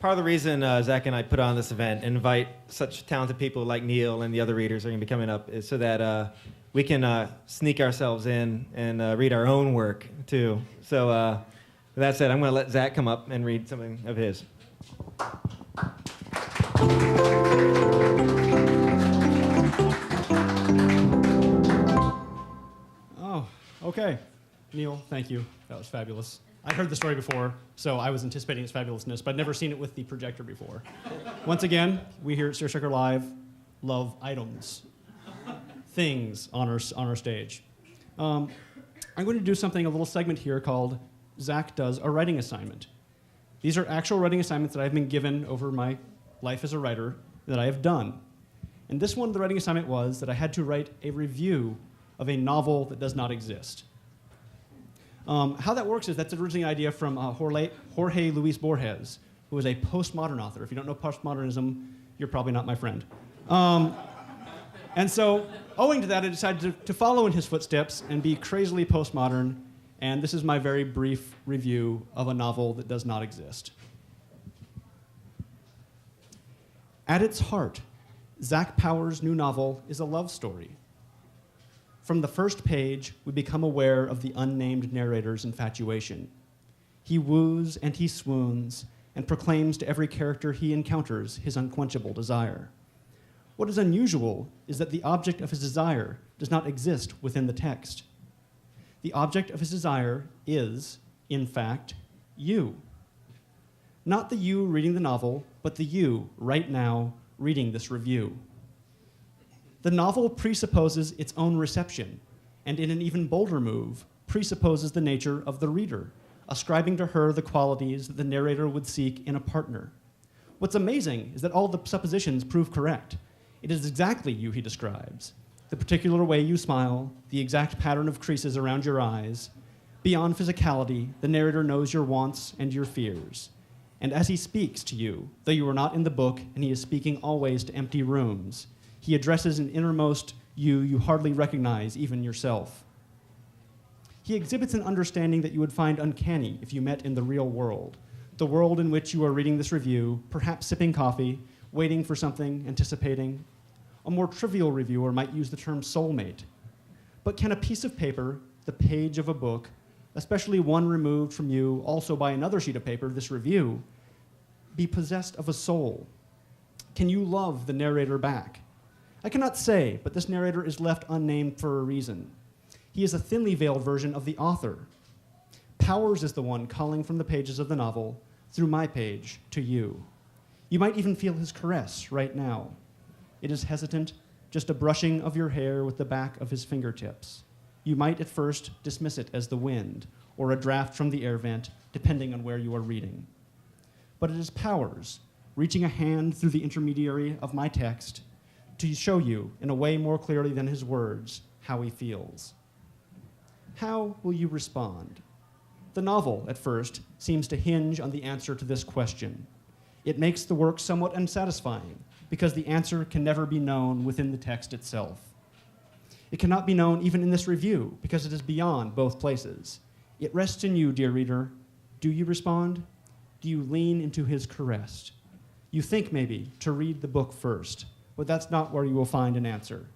part of the reason Zach and I put on this event and invite such talented people like Neil and the other readers who are going to be coming up is so that we can sneak ourselves in and read our own work, too. So with that said, I'm going to let Zach come up and read something of his. Oh, okay. Neil, thank you. That was fabulous. I heard the story before, so I was anticipating its fabulousness, but I'd never seen it with the projector before. Once again, we here at Seersucker Live love items, things on our stage. I'm going to do something, a little segment here called Zach Does a Writing Assignment. These are actual writing assignments that I've been given over my life as a writer that I have done. And this one, the writing assignment was that I had to write a review of a novel that does not exist. How that works is that's originally an idea from Jorge Luis Borges, who is a postmodern author. If you don't know postmodernism, you're probably not my friend. And so, owing to that, I decided to follow in his footsteps and be crazily postmodern, and this is my very brief review of a novel that does not exist. At its heart, Zach Powers' new novel is a love story. From the first page, we become aware of the unnamed narrator's infatuation. He woos and he swoons and proclaims to every character he encounters his unquenchable desire. What is unusual is that the object of his desire does not exist within the text. The object of his desire is, in fact, you. Not the you reading the novel, but the you, right now, reading this review. The novel presupposes its own reception, and in an even bolder move, presupposes the nature of the reader, ascribing to her the qualities that the narrator would seek in a partner. What's amazing is that all the suppositions prove correct. It is exactly you he describes. The particular way you smile, the exact pattern of creases around your eyes. Beyond physicality, the narrator knows your wants and your fears. And as he speaks to you, though you are not in the book and he is speaking always to empty rooms, he addresses an innermost you hardly recognize, even yourself. He exhibits an understanding that you would find uncanny if you met in the real world, the world in which you are reading this review, perhaps sipping coffee, waiting for something, anticipating. A more trivial reviewer might use the term soulmate. But can a piece of paper, the page of a book, especially one removed from you also by another sheet of paper, this review, be possessed of a soul? Can you love the narrator back? I cannot say, but this narrator is left unnamed for a reason. He is a thinly veiled version of the author. Powers is the one calling from the pages of the novel, through my page, to you. You might even feel his caress right now. It is hesitant, just a brushing of your hair with the back of his fingertips. You might at first dismiss it as the wind, or a draft from the air vent, depending on where you are reading. But it is Powers, reaching a hand through the intermediary of my text, to show you, in a way more clearly than his words, how he feels. How will you respond? The novel, at first, seems to hinge on the answer to this question. It makes the work somewhat unsatisfying, because the answer can never be known within the text itself. It cannot be known even in this review, because it is beyond both places. It rests in you, dear reader. Do you respond? Do you lean into his caress? You think, maybe, to read the book first, but that's not where you will find an answer.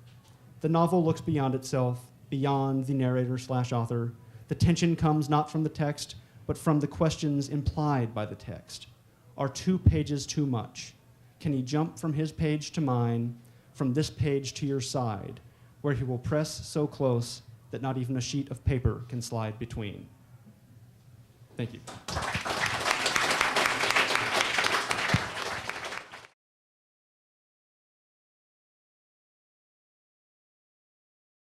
The novel looks beyond itself, beyond the narrator/author. The tension comes not from the text, but from the questions implied by the text. Are 2 pages too much? Can he jump from his page to mine, from this page to your side, where he will press so close that not even a sheet of paper can slide between? Thank you.